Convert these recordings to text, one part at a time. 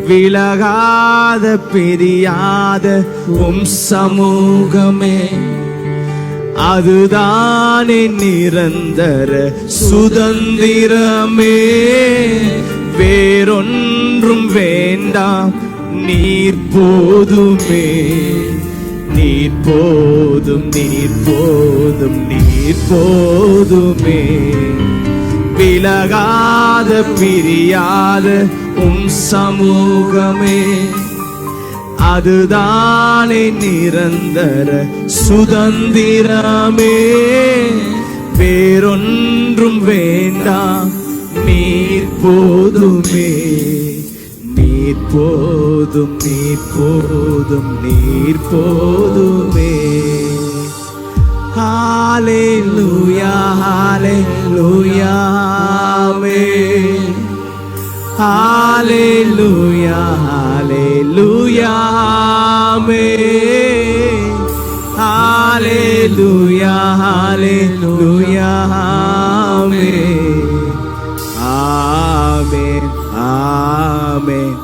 விலகாத பிரியாத உம் சமூகமே, அதுதானே நிரந்தர சுதந்திரமே. வேறொன்றும் வேண்டாம், நீர் போதுமே, நீர் போதும், நீர் போதும், நீர் போதுமே. விலகாத பிரியாத உம் சமூகமே, அதுதானே நிரந்தர சுதந்திரமே. வேறொன்றும் வேண்டாம், நீர் போதுமே, நீர் போதும், நீர் போதும், நீர் போதுமே. ஹalleluya, ஹalleluya, ஆமென். ஹalleluya, ஹalleluya, ஆமென். ஹalleluya, ஹalleluya, ஆமென். ஆமென், ஆமென்,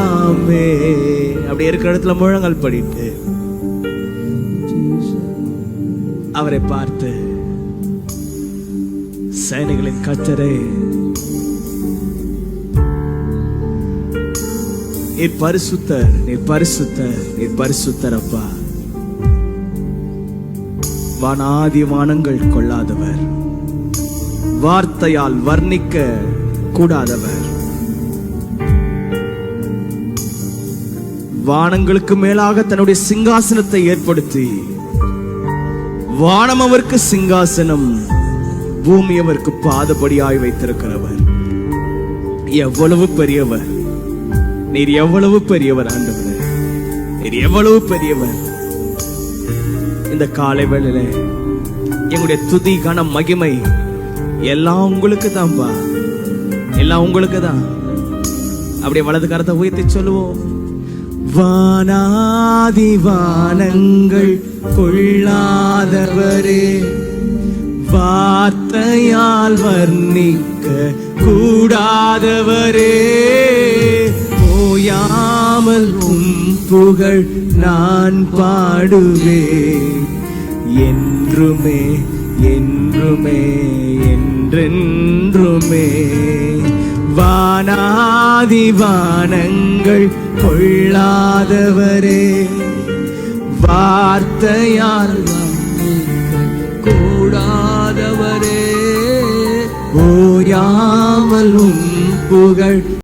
ஆமென். அப்படி இருக்கிற இடத்துல முழங்கால் படிட்டு அவரை பார்த்து, சேனைகளின் கர்த்தரே, நீர் பரிசுத்தர், நீர் பரிசுத்தர், நீர் பரிசுத்தர் அப்பா. வானாதி வானங்கள் கொள்ளாதவர், வார்த்தையால் வர்ணிக்க கூடாதவர், வானங்களுக்கு மேலாக தன்னுடைய சிங்காசனத்தை ஏற்படுத்தி, வானம் அவருக்கு சிங்காசனம், பூமி அவருக்கு பாதபடியாய் வைத்திருக்கிறவர். எவ்வளவு பெரியவர் நீர், எவ்வளவு பெரியவர் ஆண்டவரே, நீர் எவ்வளவு பெரியவர். இந்த காலை வேளையில எங்களுடைய துதி கன மகிமை எல்லாம் உங்களுக்கு தான்ப்பா, எல்லாம் உங்களுக்கு தான். அப்படியே வலது கரத்தை உயர்த்தி சொல்லுவோம். வானாதி வானங்கள் கொள்ளாதவரே, வார்த்தையால் வர்ணிக்க கூடாதவரே, ஓயாமல் உம் புகழ் நான் பாடுவேன், என்றுமே என்றுமே என்றென்றுமே. வானாதி வானங்கள் கொள்ளாதவரே, வார்த்தையால் கூடாதவரே, ஓயாமல் உம் புகழ்